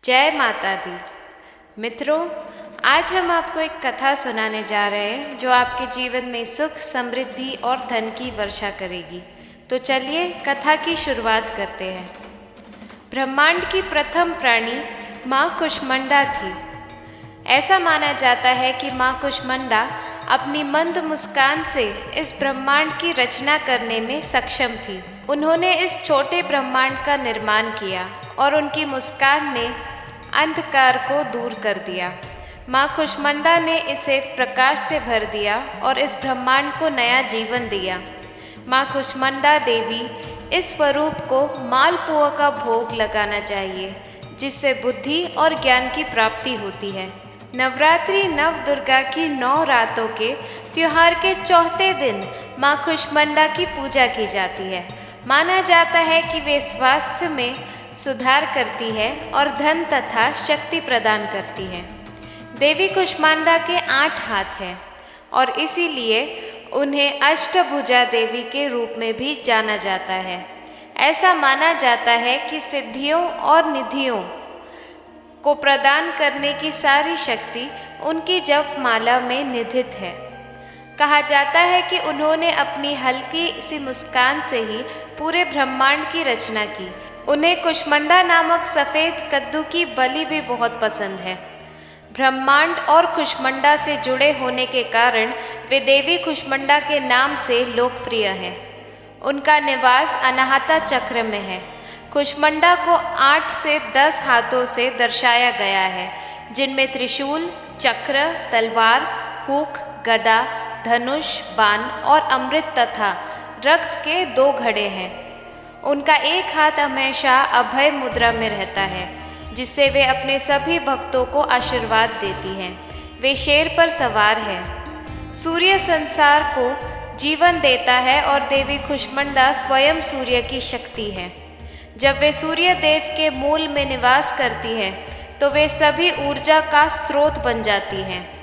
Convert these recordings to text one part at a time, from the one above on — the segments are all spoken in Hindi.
जय माता दी। मित्रों, आज हम आपको एक कथा सुनाने जा रहे हैं जो आपके जीवन में सुख, समृद्धि और धन की वर्षा करेगी। तो चलिए कथा की शुरुआत करते हैं। ब्रह्मांड की प्रथम प्राणी माँ कुष्मांडा थी। ऐसा माना जाता है कि माँ कुष्मांडा अपनी मंद मुस्कान से इस ब्रह्मांड की रचना करने में सक्षम थी। उन्होंने इस छोटे ब्रह्मांड का निर्माण किया और उनकी मुस्कान ने अंधकार को दूर कर दिया। माँ कुष्मांडा ने इसे प्रकाश से भर दिया और इस ब्रह्मांड को नया जीवन दिया। माँ कुष्मांडा देवी इस स्वरूप को मालपुआ का भोग लगाना चाहिए, जिससे बुद्धि और ज्ञान की प्राप्ति होती है। नवरात्रि नव दुर्गा की 9 रातों के त्योहार के चौथे दिन माँ कुष्मांडा की पूजा की जाती है। माना जाता है कि वे स्वास्थ्य में सुधार करती है और धन तथा शक्ति प्रदान करती है। देवी कुष्मांडा के 8 हाथ हैं और इसीलिए उन्हें अष्टभुजा देवी के रूप में भी जाना जाता है। ऐसा माना जाता है कि सिद्धियों और निधियों को प्रदान करने की सारी शक्ति उनकी जप माला में निहित है। कहा जाता है कि उन्होंने अपनी हल्की सी मुस्कान से ही पूरे ब्रह्मांड की रचना की। उन्हें कुष्मांडा नामक सफ़ेद कद्दू की बलि भी बहुत पसंद है। ब्रह्मांड और कुष्मांडा से जुड़े होने के कारण वे देवी कुष्मांडा के नाम से लोकप्रिय हैं। उनका निवास अनाहता चक्र में है। कुष्मांडा को 8 से 10 हाथों से दर्शाया गया है, जिनमें त्रिशूल, चक्र, तलवार, हुक, गदा, धनुष, बाण और अमृत तथा रक्त के 2 घड़े हैं। उनका एक हाथ हमेशा अभय मुद्रा में रहता है, जिससे वे अपने सभी भक्तों को आशीर्वाद देती हैं। वे शेर पर सवार हैं। सूर्य संसार को जीवन देता है और देवी कुष्मांडा स्वयं सूर्य की शक्ति है। जब वे सूर्य देव के मूल में निवास करती हैं, तो वे सभी ऊर्जा का स्रोत बन जाती हैं।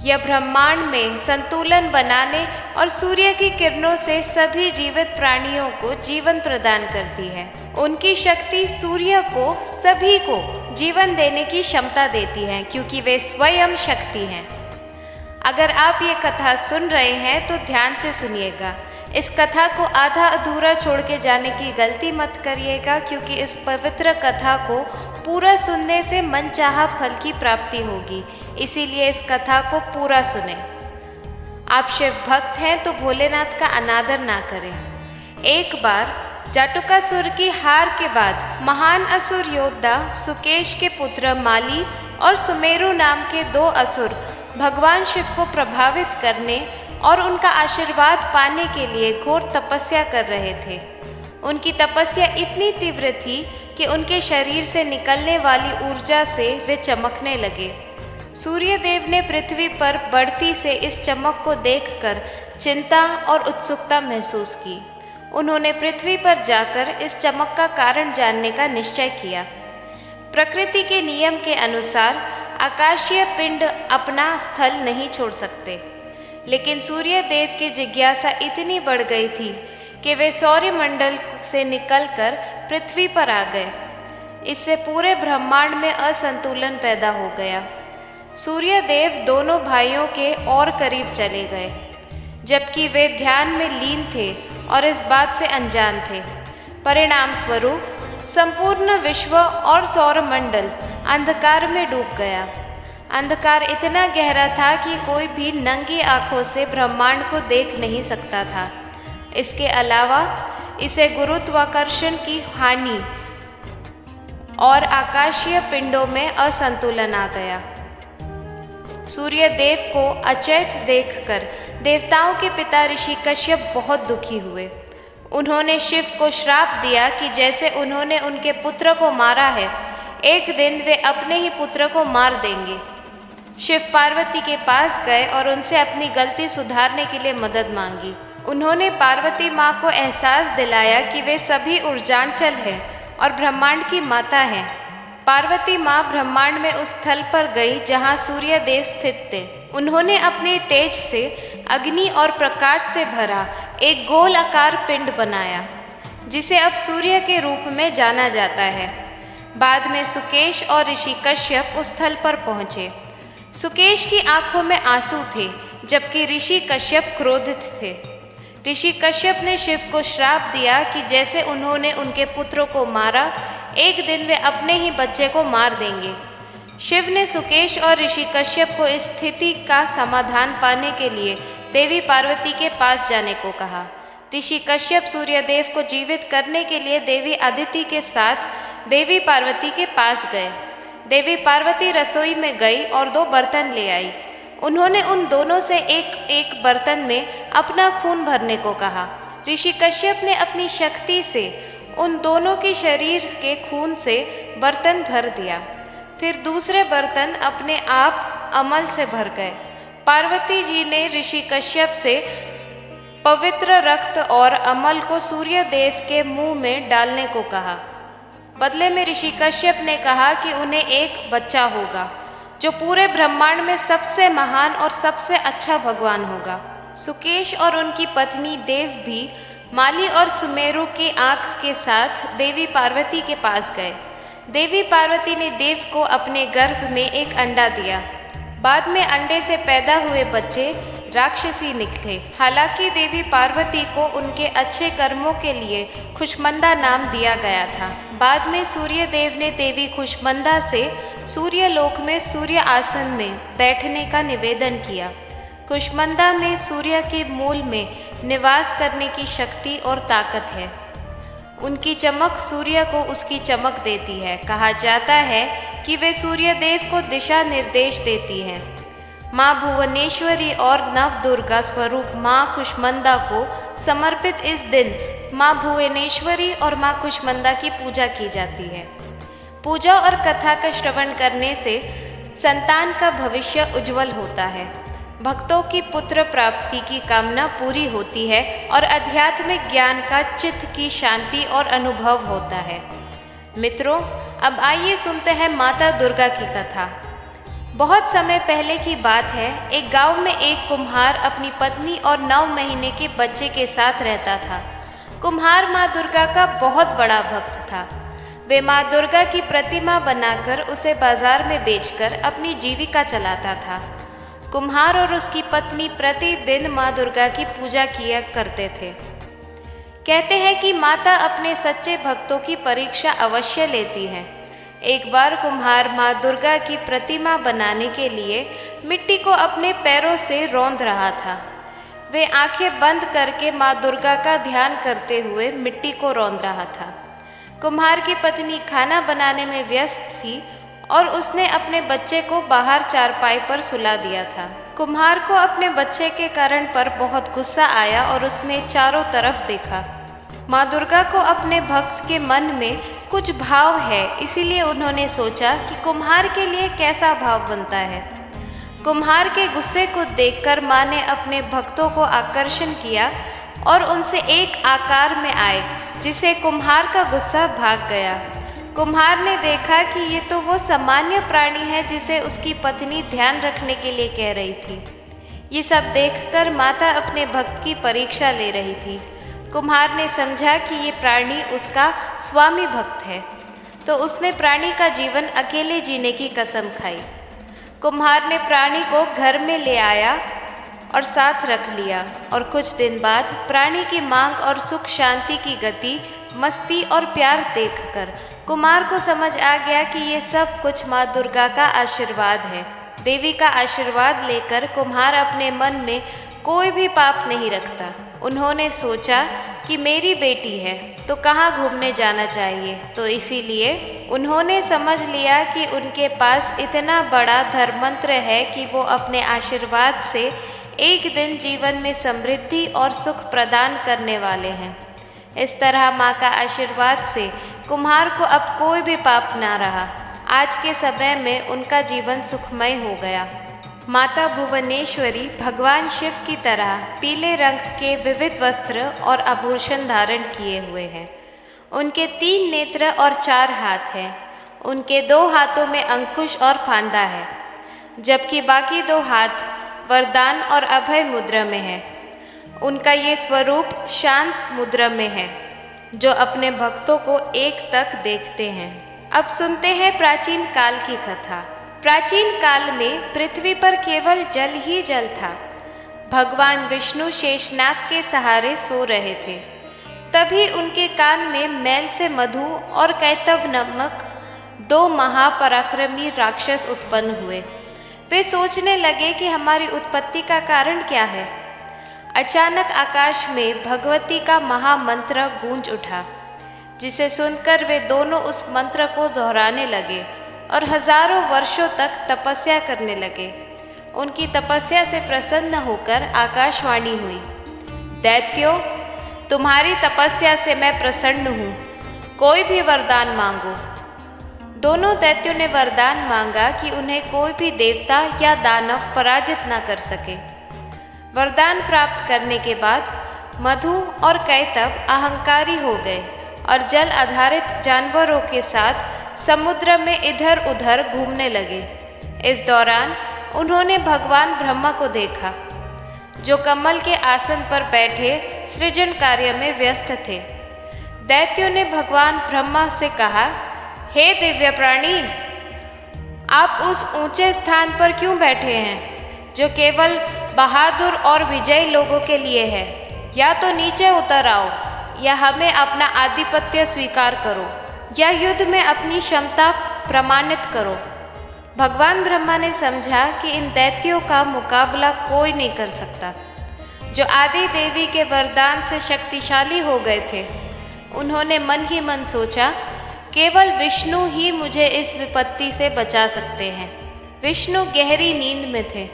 यह ब्रह्मांड में संतुलन बनाने और सूर्य की किरणों से सभी जीवित प्राणियों को जीवन प्रदान करती है। उनकी शक्ति सूर्य को सभी को जीवन देने की क्षमता देती है, क्योंकि वे स्वयं शक्ति हैं। अगर आप ये कथा सुन रहे हैं तो ध्यान से सुनिएगा। इस कथा को आधा अधूरा छोड़ के जाने की गलती मत करिएगा, क्योंकि इस पवित्र कथा को पूरा सुनने से मनचाहा फल की प्राप्ति होगी। इसीलिए इस कथा को पूरा सुने। आप शिव भक्त हैं तो भोलेनाथ का अनादर ना करें। एक बार जाटुकासुर की हार के बाद महान असुर योद्धा सुकेश के पुत्र माली और सुमेरु नाम के 2 असुर भगवान शिव को प्रभावित करने और उनका आशीर्वाद पाने के लिए घोर तपस्या कर रहे थे। उनकी तपस्या इतनी तीव्र थी कि उनके शरीर से निकलने वाली ऊर्जा से वे चमकने लगे। सूर्य देव ने पृथ्वी पर बढ़ती से इस चमक को देखकर चिंता और उत्सुकता महसूस की। उन्होंने पृथ्वी पर जाकर इस चमक का कारण जानने का निश्चय किया। प्रकृति के नियम के अनुसार आकाशीय पिंड अपना स्थल नहीं छोड़ सकते, लेकिन सूर्य देव की जिज्ञासा इतनी बढ़ गई थी कि वे सौरमंडल से निकलकर पृथ्वी पर आ गए। इससे पूरे ब्रह्मांड में असंतुलन पैदा हो गया। सूर्य देव दोनों भाइयों के और करीब चले गए, जबकि वे ध्यान में लीन थे और इस बात से अनजान थे। परिणाम स्वरूप संपूर्ण विश्व और सौरमंडल अंधकार में डूब गया। अंधकार इतना गहरा था कि कोई भी नंगी आंखों से ब्रह्मांड को देख नहीं सकता था। इसके अलावा इसे गुरुत्वाकर्षण की हानि और आकाशीय पिंडों में असंतुलन आ गया। सूर्य देव को अचेत देखकर देवताओं के पिता ऋषि कश्यप बहुत दुखी हुए। उन्होंने शिव को श्राप दिया कि जैसे उन्होंने उनके पुत्र को मारा है, एक दिन वे अपने ही पुत्र को मार देंगे। शिव पार्वती के पास गए और उनसे अपनी गलती सुधारने के लिए मदद मांगी। उन्होंने पार्वती माँ को एहसास दिलाया कि वे सभी ऊर्जांचल हैं और ब्रह्मांड की माता हैं। पार्वती माँ ब्रह्मांड में उस स्थल पर गई जहाँ सूर्य देव स्थित थे। उन्होंने अपने तेज से अग्नि और प्रकाश से भरा एक गोल आकार पिंड बनाया, जिसे अब सूर्य के रूप में जाना जाता है। बाद में सुकेश और ऋषि कश्यप उस स्थल पर पहुँचे। सुकेश की आंखों में आंसू थे, जबकि ऋषि कश्यप क्रोधित थे। ऋषि कश्यप ने शिव को श्राप दिया कि जैसे उन्होंने उनके पुत्रों को मारा, एक दिन वे अपने ही बच्चे को मार देंगे। शिव ने सुकेश और ऋषि कश्यप को इस स्थिति का समाधान पाने के लिए देवी पार्वती के पास जाने को कहा। ऋषि कश्यप सूर्यदेव को जीवित करने के लिए देवी अदिति के साथ देवी पार्वती के पास गए। देवी पार्वती रसोई में गई और 2 बर्तन ले आई। उन्होंने उन दोनों से एक एक बर्तन में अपना खून भरने को कहा। ऋषि कश्यप ने अपनी शक्ति से उन दोनों के शरीर के खून से बर्तन भर दिया। फिर दूसरे बर्तन अपने आप अमल से भर गए। पार्वती जी ने ऋषि कश्यप से पवित्र रक्त और अमल को सूर्य देव के मुंह में डालने को कहा। बदले में ऋषि कश्यप ने कहा कि उन्हें एक बच्चा होगा जो पूरे ब्रह्मांड में सबसे महान और सबसे अच्छा भगवान होगा। सुकेश और उनकी पत्नी देव भी माली और सुमेरु की आंख के साथ देवी पार्वती के पास गए। देवी पार्वती ने देव को अपने गर्भ में एक अंडा दिया। बाद में अंडे से पैदा हुए बच्चे राक्षसी निकले। हालांकि देवी पार्वती को उनके अच्छे कर्मों के लिए खुशमंदा नाम दिया गया था। बाद में सूर्य देव ने देवी खुशमंदा से सूर्य लोक में सूर्य आसन में बैठने का निवेदन किया। खुशमंदा में सूर्य के मूल में निवास करने की शक्ति और ताकत है। उनकी चमक सूर्य को उसकी चमक देती है। कहा जाता है कि वे सूर्य देव को दिशा निर्देश देती हैं। माँ भुवनेश्वरी और नव दुर्गा स्वरूप माँ खुशमंदा को समर्पित इस दिन माँ भुवनेश्वरी और माँ खुशमंदा की पूजा की जाती है। पूजा और कथा का श्रवण करने से संतान का भविष्य उज्जवल होता है, भक्तों की पुत्र प्राप्ति की कामना पूरी होती है और आध्यात्मिक ज्ञान का चित्त की शांति और अनुभव होता है। मित्रों, अब आइए सुनते हैं माता दुर्गा की कथा। बहुत समय पहले की बात है। एक गांव में एक कुम्हार अपनी पत्नी और 9 महीने के बच्चे के साथ रहता था। कुम्हार माँ दुर्गा का बहुत बड़ा भक्त था। वे माँ दुर्गा की प्रतिमा बनाकर उसे बाजार में बेचकर अपनी जीविका चलाता था। कुम्हार और उसकी पत्नी प्रतिदिन माँ दुर्गा की पूजा किया करते थे। कहते हैं कि माता अपने सच्चे भक्तों की परीक्षा अवश्य लेती है। एक बार कुम्हार माँ दुर्गा की प्रतिमा बनाने के लिए मिट्टी को अपने पैरों से रौंद रहा था। वे आंखें बंद करके माँ दुर्गा का ध्यान करते हुए मिट्टी को रौंद रहा था। कुम्हार की पत्नी खाना बनाने में व्यस्त थी और उसने अपने बच्चे को बाहर चारपाई पर सुला दिया था। कुम्हार को अपने बच्चे के कारण पर बहुत गुस्सा आया और उसने चारों तरफ देखा। माँ दुर्गा को अपने भक्त के मन में कुछ भाव है, इसीलिए उन्होंने सोचा कि कुम्हार के लिए कैसा भाव बनता है। कुम्हार के गुस्से को देखकर माँ ने अपने भक्तों को आकर्षण किया और उनसे एक आकार में आए, जिसे कुम्हार का गुस्सा भाग गया। कुम्हार ने देखा कि ये तो वो सामान्य प्राणी है जिसे उसकी पत्नी ध्यान रखने के लिए कह रही थी। ये सब देखकर माता अपने भक्त की परीक्षा ले रही थी। कुम्हार ने समझा कि ये प्राणी उसका स्वामी भक्त है, तो उसने प्राणी का जीवन अकेले जीने की कसम खाई। कुम्हार ने प्राणी को घर में ले आया और साथ रख लिया और कुछ दिन बाद प्राणी की मांग और सुख शांति की गति, मस्ती और प्यार देखकर कुम्हार को समझ आ गया कि ये सब कुछ माँ दुर्गा का आशीर्वाद है। देवी का आशीर्वाद लेकर कुम्हार अपने मन में कोई भी पाप नहीं रखता। उन्होंने सोचा कि मेरी बेटी है तो कहाँ घूमने जाना चाहिए, तो इसीलिए उन्होंने समझ लिया कि उनके पास इतना बड़ा धर्ममंत्र है कि वो अपने आशीर्वाद से एक दिन जीवन में समृद्धि और सुख प्रदान करने वाले हैं। इस तरह माँ का आशीर्वाद से कुम्हार को अब कोई भी पाप ना रहा। आज के समय में उनका जीवन सुखमय हो गया। माता भुवनेश्वरी भगवान शिव की तरह पीले रंग के विविध वस्त्र और आभूषण धारण किए हुए हैं। उनके 3 नेत्र और 4 हाथ हैं। उनके 2 हाथों में अंकुश और फांदा है, जबकि बाकी 2 हाथ वरदान और अभय मुद्रा में है। उनका ये स्वरूप शांत मुद्रा में है, जो अपने भक्तों को एक तक देखते हैं। अब सुनते हैं प्राचीन काल की कथा। प्राचीन काल में पृथ्वी पर केवल जल ही जल था। भगवान विष्णु शेषनाग के सहारे सो रहे थे। तभी उनके कान में मैल से मधु और कैतव नामक दो महापराक्रमी राक्षस उत्पन्न हुए। वे सोचने लगे कि हमारी उत्पत्ति का कारण क्या है। अचानक आकाश में भगवती का महामंत्र गूंज उठा, जिसे सुनकर वे दोनों उस मंत्र को दोहराने लगे और हजारों वर्षों तक तपस्या करने लगे। उनकी तपस्या से प्रसन्न होकर आकाशवाणी हुई, दैत्यों, तुम्हारी तपस्या से मैं प्रसन्न हूँ, कोई भी वरदान मांगो। दोनों दैत्यों ने वरदान मांगा कि उन्हें कोई भी देवता या दानव पराजित न कर सके। वरदान प्राप्त करने के बाद मधु और कैतव अहंकारी हो गए और जल आधारित जानवरों के साथ समुद्र में इधर उधर घूमने लगे। इस दौरान उन्होंने भगवान ब्रह्मा को देखा, जो कमल के आसन पर बैठे सृजन कार्य में व्यस्त थे। दैत्यों ने भगवान ब्रह्मा से कहा, हे दिव्य प्राणी, आप उस ऊंचे स्थान पर क्यों बैठे हैं जो केवल बहादुर और विजयी लोगों के लिए है? या तो नीचे उतर आओ, या हमें अपना आधिपत्य स्वीकार करो, या युद्ध में अपनी क्षमता प्रमाणित करो। भगवान ब्रह्मा ने समझा कि इन दैत्यों का मुकाबला कोई नहीं कर सकता, जो आदि देवी के वरदान से शक्तिशाली हो गए थे। उन्होंने मन ही मन सोचा, केवल विष्णु ही मुझे इस विपत्ति से बचा सकते हैं। विष्णु गहरी नींद में थे।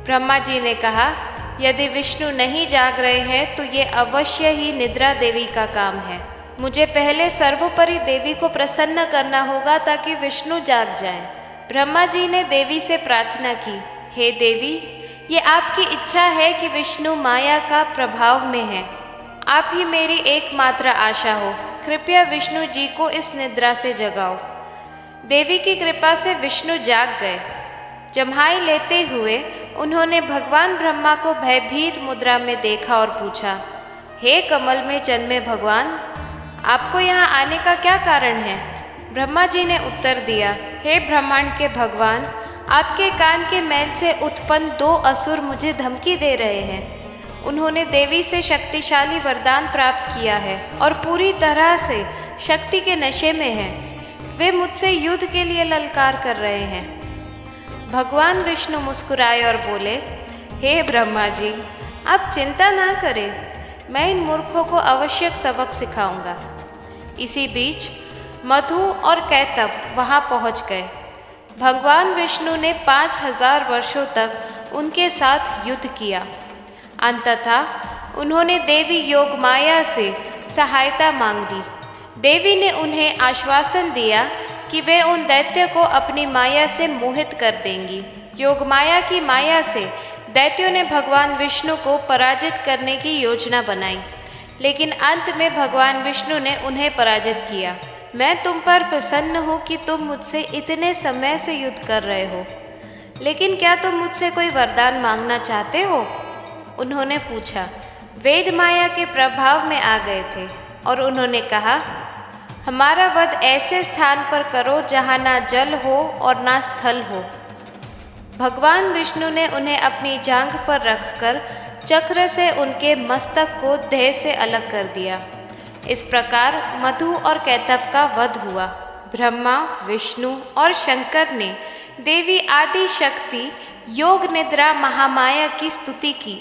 ब्रह्मा जी ने कहा, यदि विष्णु नहीं जाग रहे हैं तो ये अवश्य ही निद्रा देवी का काम है। मुझे पहले सर्वोपरि देवी को प्रसन्न करना होगा ताकि विष्णु जाग जाएं। ब्रह्मा जी ने देवी से प्रार्थना की, हे देवी, ये आपकी इच्छा है कि विष्णु माया का प्रभाव में है। आप ही मेरी एकमात्र आशा हो। कृपया विष्णु जी को इस निद्रा से जगाओ। देवी की कृपा से विष्णु जाग गए। जम्हाई लेते हुए उन्होंने भगवान ब्रह्मा को भयभीत मुद्रा में देखा और पूछा, हे कमल में जन्मे भगवान, आपको यहाँ आने का क्या कारण है? ब्रह्मा जी ने उत्तर दिया, हे ब्रह्मांड के भगवान, आपके कान के मैल से उत्पन्न दो असुर मुझे धमकी दे रहे हैं। उन्होंने देवी से शक्तिशाली वरदान प्राप्त किया है और पूरी तरह से शक्ति के नशे में हैं। वे मुझसे युद्ध के लिए ललकार कर रहे हैं। भगवान विष्णु मुस्कुराए और बोले, हे ब्रह्मा जी, आप चिंता ना करें, मैं इन मूर्खों को आवश्यक सबक सिखाऊंगा। इसी बीच मधु और कैतव वहां पहुंच गए। भगवान विष्णु ने 5000 वर्षों तक उनके साथ युद्ध किया। अंततः उन्होंने देवी योगमाया से सहायता मांग ली। देवी ने उन्हें आश्वासन दिया कि वे उन दैत्य को अपनी माया से मोहित कर देंगी। योगमाया की माया से दैत्यों ने भगवान विष्णु को पराजित करने की योजना बनाई, लेकिन अंत में भगवान विष्णु ने उन्हें पराजित किया। मैं तुम पर प्रसन्न हूँ कि तुम मुझसे इतने समय से युद्ध कर रहे हो, लेकिन क्या तुम मुझसे कोई वरदान मांगना चाहते हो? उन्होंने पूछा। वेद माया के प्रभाव में आ गए थे और उन्होंने कहा, हमारा वध ऐसे स्थान पर करो जहाँ ना जल हो और ना स्थल हो। भगवान विष्णु ने उन्हें अपनी जांघ पर रखकर चक्र से उनके मस्तक को देह से अलग कर दिया। इस प्रकार मधु और कैतव का वध हुआ। ब्रह्मा, विष्णु और शंकर ने देवी आदि शक्ति योग निद्रा महामाया की स्तुति की।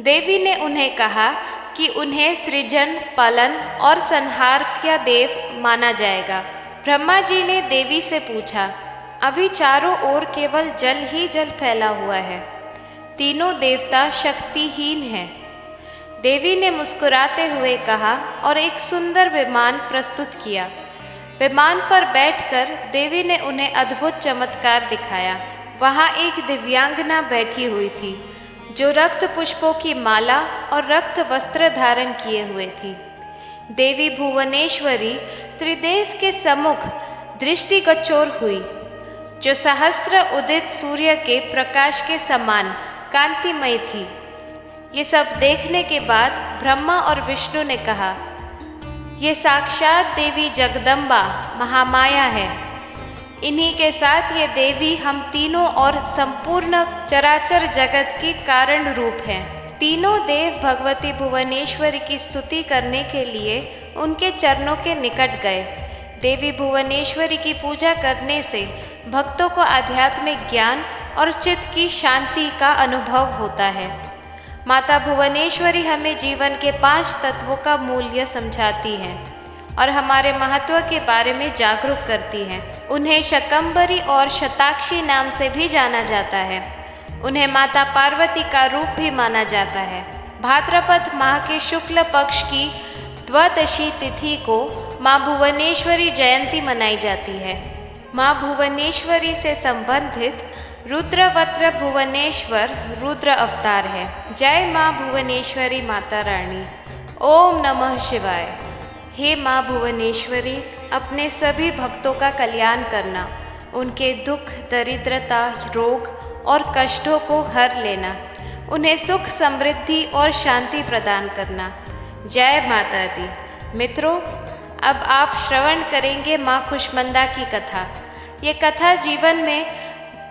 देवी ने उन्हें कहा कि उन्हें सृजन, पालन और संहार का देव माना जाएगा। ब्रह्मा जी ने देवी से पूछा, अभी चारों ओर केवल जल ही जल फैला हुआ है, तीनों देवता शक्तिहीन हैं। देवी ने मुस्कुराते हुए कहा और एक सुंदर विमान प्रस्तुत किया। विमान पर बैठकर देवी ने उन्हें अद्भुत चमत्कार दिखाया। वहाँ एक दिव्यांगना बैठी हुई थी, जो रक्त पुष्पों की माला और रक्त वस्त्र धारण किए हुए थी। देवी भुवनेश्वरी त्रिदेव के सम्मुख दृष्टिगोचर हुई, जो सहस्र उदित सूर्य के प्रकाश के समान कांतिमय थी। ये सब देखने के बाद ब्रह्मा और विष्णु ने कहा, ये साक्षात देवी जगदम्बा महामाया है। इन्हीं के साथ ये देवी हम तीनों और संपूर्ण चराचर जगत की कारण रूप है। तीनों देव भगवती भुवनेश्वरी की स्तुति करने के लिए उनके चरणों के निकट गए। देवी भुवनेश्वरी की पूजा करने से भक्तों को आध्यात्मिक ज्ञान और चित्त की शांति का अनुभव होता है। माता भुवनेश्वरी हमें जीवन के 5 तत्वों का मूल्य समझाती हैं और हमारे महत्व के बारे में जागरूक करती हैं। उन्हें शकंबरी और शताक्षी नाम से भी जाना जाता है। उन्हें माता पार्वती का रूप भी माना जाता है। भाद्रपद माह के शुक्ल पक्ष की द्वादशी तिथि को माँ भुवनेश्वरी जयंती मनाई जाती है। माँ भुवनेश्वरी से संबंधित रुद्रवक्त्र भुवनेश्वर रुद्र अवतार है। जय माँ भुवनेश्वरी माता रानी। ओम नमः शिवाय। हे माँ भुवनेश्वरी, अपने सभी भक्तों का कल्याण करना, उनके दुख, दरिद्रता, रोग और कष्टों को हर लेना, उन्हें सुख, समृद्धि और शांति प्रदान करना। जय माता दी। मित्रों, अब आप श्रवण करेंगे माँ कुष्मांडा की कथा। ये कथा जीवन में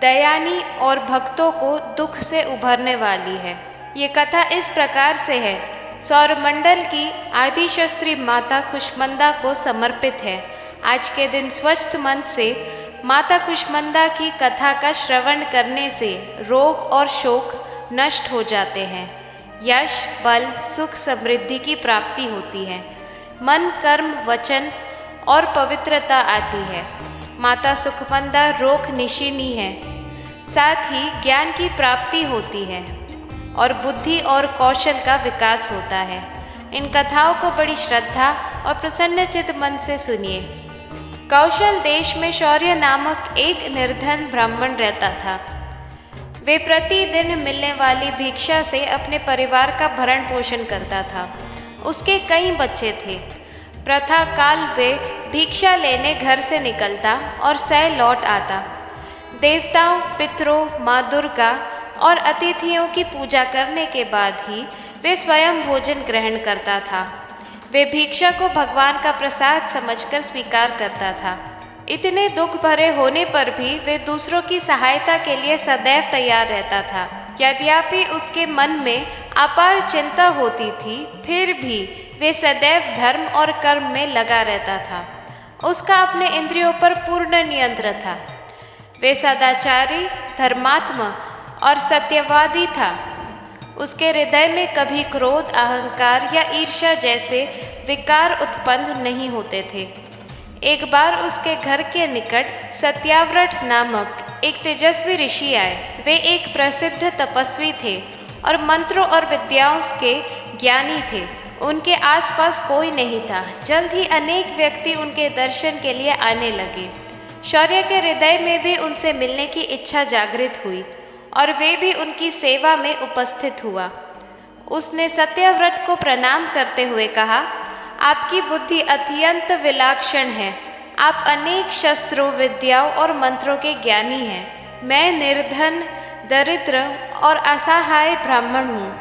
दयानी और भक्तों को दुख से उभरने वाली है। ये कथा इस प्रकार से है। सौरमंडल की आदिशस्त्री माता कुष्मांडा को समर्पित है। आज के दिन स्वच्छ मन से माता कुष्मांडा की कथा का श्रवण करने से रोग और शोक नष्ट हो जाते हैं। यश, बल, सुख, समृद्धि की प्राप्ति होती है। मन, कर्म, वचन और पवित्रता आती है। माता कुष्मांडा रोग निशिनी है। साथ ही ज्ञान की प्राप्ति होती है और बुद्धि और कौशल का विकास होता है। इन कथाओं को बड़ी श्रद्धा और प्रसन्नचित्त मन से सुनिए। कौशल देश में शौर्य नामक एक निर्धन ब्राह्मण रहता था। वे प्रतिदिन मिलने वाली भिक्षा से अपने परिवार का भरण पोषण करता था। उसके कई बच्चे थे। प्रथा काल वे भिक्षा लेने घर से निकलता और सह लौट आता। देवताओं, पितरों, माँ दुर्गा और अतिथियों की पूजा करने के बाद ही वे स्वयं भोजन ग्रहण करता था। वे भिक्षा को भगवान का प्रसाद समझकर स्वीकार करता था। इतने दुख भरे होने पर भी वे दूसरों की सहायता के लिए सदैव तैयार रहता था। यद्यपि उसके मन में अपार चिंता होती थी, फिर भी वे सदैव धर्म और कर्म में लगा रहता था। उसका अपने इंद्रियों पर पूर्ण नियंत्रण था। वे सदाचारी, धर्मात्मा और सत्यवादी था। उसके हृदय में कभी क्रोध, अहंकार या ईर्ष्या जैसे विकार उत्पन्न नहीं होते थे। एक बार उसके घर के निकट सत्याव्रत नामक एक तेजस्वी ऋषि आए। वे एक प्रसिद्ध तपस्वी थे और मंत्रों और विद्याओं के ज्ञानी थे। उनके आसपास कोई नहीं था। जल्द ही अनेक व्यक्ति उनके दर्शन के लिए आने लगे। शौर्य के हृदय में भी उनसे मिलने की इच्छा जागृत हुई और वे भी उनकी सेवा में उपस्थित हुआ। उसने सत्यव्रत को प्रणाम करते हुए कहा, आपकी बुद्धि अत्यंत विलक्षण है। आप अनेक शस्त्रों, विद्याओं और मंत्रों के ज्ञानी हैं। मैं निर्धन, दरिद्र और असहाय ब्राह्मण हूँ।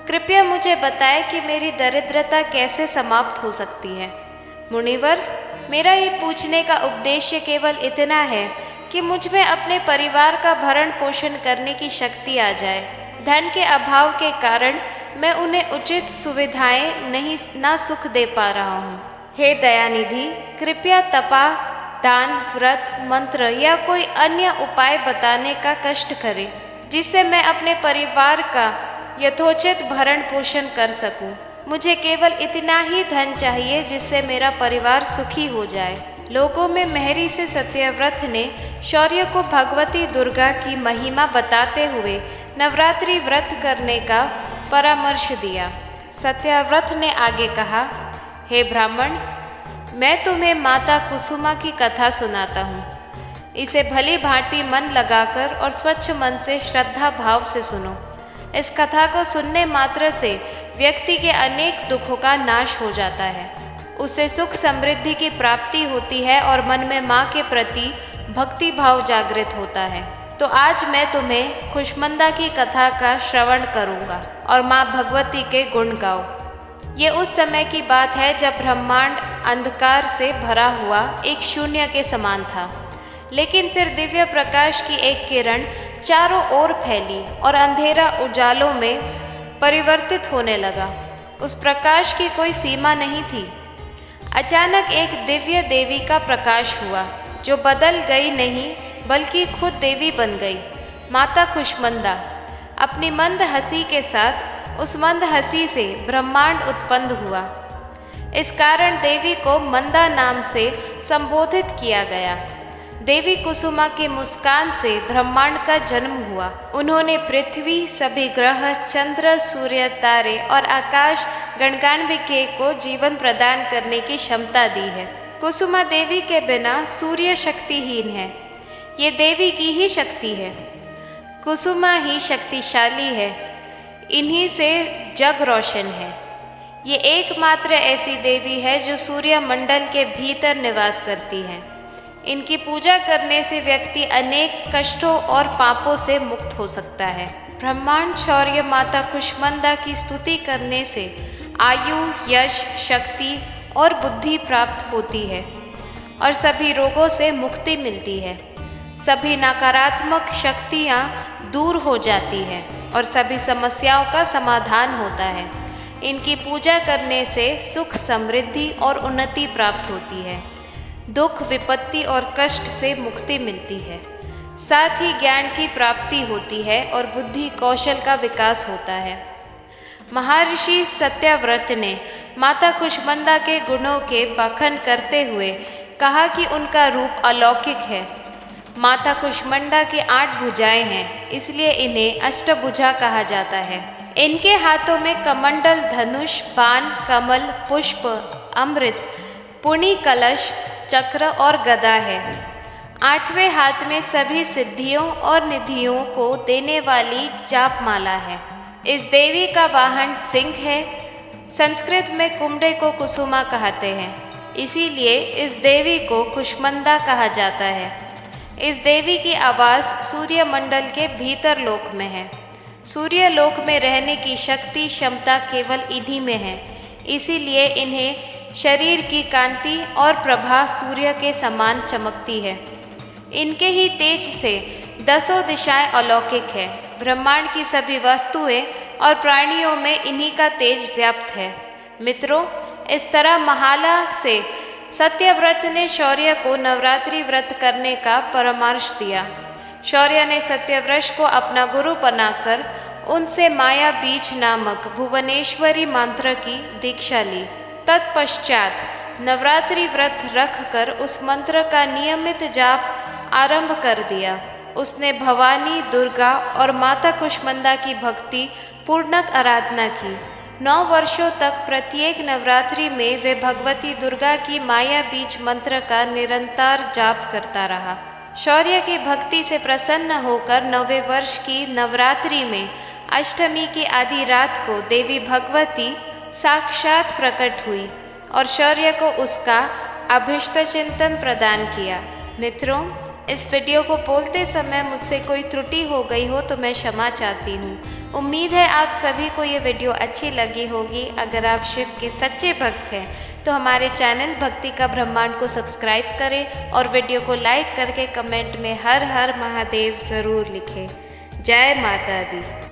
कृपया मुझे बताएं कि मेरी दरिद्रता कैसे समाप्त हो सकती है। मुनिवर, मेरा ये पूछने का उद्देश्य केवल इतना है कि मुझ में अपने परिवार का भरण पोषण करने की शक्ति आ जाए। धन के अभाव के कारण मैं उन्हें उचित सुविधाएं ना सुख दे पा रहा हूँ। हे दयानिधि, कृपया तपा, दान, व्रत, मंत्र या कोई अन्य उपाय बताने का कष्ट करें, जिससे मैं अपने परिवार का यथोचित भरण पोषण कर सकूं। मुझे केवल इतना ही धन चाहिए जिससे मेरा परिवार सुखी हो जाए। लोगों में मेहरी से सत्यव्रत ने शौर्य को भगवती दुर्गा की महिमा बताते हुए नवरात्रि व्रत करने का परामर्श दिया। सत्यव्रत ने आगे कहा, हे ब्राह्मण, मैं तुम्हें माता कुसुमा की कथा सुनाता हूँ। इसे भली भांति मन लगाकर और स्वच्छ मन से श्रद्धा भाव से सुनो। इस कथा को सुनने मात्र से व्यक्ति के अनेक दुखों का नाश हो जाता है। उससे सुख समृद्धि की प्राप्ति होती है और मन में माँ के प्रति भक्ति भाव जागृत होता है। तो आज मैं तुम्हें कुष्मांडा की कथा का श्रवण करूँगा और माँ भगवती के गुण गाओ। ये उस समय की बात है जब ब्रह्मांड अंधकार से भरा हुआ एक शून्य के समान था। लेकिन फिर दिव्य प्रकाश की एक किरण चारों ओर फैली और अंधेरा उजालों में परिवर्तित होने लगा। उस प्रकाश की कोई सीमा नहीं थी। अचानक एक दिव्य देवी का प्रकाश हुआ जो बदल गई नहीं बल्कि खुद देवी बन गई, माता कुष्मांडा। अपनी मंद हंसी के साथ उस मंद हंसी से ब्रह्मांड उत्पन्न हुआ। इस कारण देवी को मंदा नाम से संबोधित किया गया। देवी कुसुमा की मुस्कान से ब्रह्मांड का जन्म हुआ। उन्होंने पृथ्वी, सभी ग्रह, चंद्र, सूर्य, तारे और आकाश गणगान्विके को जीवन प्रदान करने की क्षमता दी है। कुसुमा देवी के बिना सूर्य शक्तिहीन है। ये देवी की ही शक्ति है। कुसुमा ही शक्तिशाली है। इन्हीं से जग रोशन है। ये एकमात्र ऐसी देवी है जो सूर्य मंडल के भीतर निवास करती है। इनकी पूजा करने से व्यक्ति अनेक कष्टों और पापों से मुक्त हो सकता है। ब्रह्मांड शौर्य माता कुष्मांडा की स्तुति करने से आयु, यश, शक्ति और बुद्धि प्राप्त होती है और सभी रोगों से मुक्ति मिलती है। सभी नकारात्मक शक्तियाँ दूर हो जाती हैं और सभी समस्याओं का समाधान होता है। इनकी पूजा करने से सुख, समृद्धि और उन्नति प्राप्त होती है। दुख, विपत्ति और कष्ट से मुक्ति मिलती है। साथ ही ज्ञान की प्राप्ति होती है और बुद्धि कौशल का विकास होता है। महर्षि सत्यव्रत ने माता कुष्मांडा के गुणों के बखान करते हुए कहा कि उनका रूप अलौकिक है। माता कुष्मांडा की 8 भुजाएं हैं, इसलिए इन्हें अष्टभुजा कहा जाता है। इनके हाथों में कमंडल, धनुष, बाण, कमल, पुष्प, अमृत, पुण्य कलश, चक्र और गदा है। 8वें हाथ में सभी सिद्धियों और निधियों को देने वाली जाप माला है। इस देवी का वाहन सिंह है। संस्कृत में कुमड़े को कुसुमा कहते हैं, इसीलिए इस देवी को कुष्मांडा कहा जाता है। इस देवी की आवास सूर्य मंडल के भीतर लोक में है। सूर्य लोक में रहने की शक्ति, क्षमता केवल इन्हीं में है। इसीलिए इन्हें शरीर की कांति और प्रभा सूर्य के समान चमकती है। इनके ही तेज से 10 दिशाएं अलौकिक है। ब्रह्मांड की सभी वस्तुएं और प्राणियों में इन्हीं का तेज व्याप्त है। मित्रों, इस तरह महाला से सत्यव्रत ने शौर्य को नवरात्रि व्रत करने का परामर्श दिया। शौर्य ने सत्यव्रत को अपना गुरु बनाकर उनसे माया बीज नामक भुवनेश्वरी मंत्र की दीक्षा ली। तत्पश्चात नवरात्रि व्रत रखकर उस मंत्र का नियमित जाप आरंभ कर दिया। उसने भवानी, दुर्गा और माता कुष्मांडा की भक्ति पूर्णक आराधना की। 9 वर्षों तक प्रत्येक नवरात्रि में वे भगवती दुर्गा की माया बीज मंत्र का निरंतर जाप करता रहा। शौर्य की भक्ति से प्रसन्न होकर 9वें वर्ष की नवरात्रि में अष्टमी की आधी रात को देवी भगवती साक्षात प्रकट हुई और शौर्य को उसका अभिष्ट चिंतन प्रदान किया। मित्रों, इस वीडियो को बोलते समय मुझसे कोई त्रुटि हो गई हो तो मैं क्षमा चाहती हूँ। उम्मीद है आप सभी को ये वीडियो अच्छी लगी होगी। अगर आप शिव के सच्चे भक्त हैं तो हमारे चैनल भक्ति का ब्रह्मांड को सब्सक्राइब करें और वीडियो को लाइक करके कमेंट में हर हर महादेव ज़रूर लिखें। जय माता दी।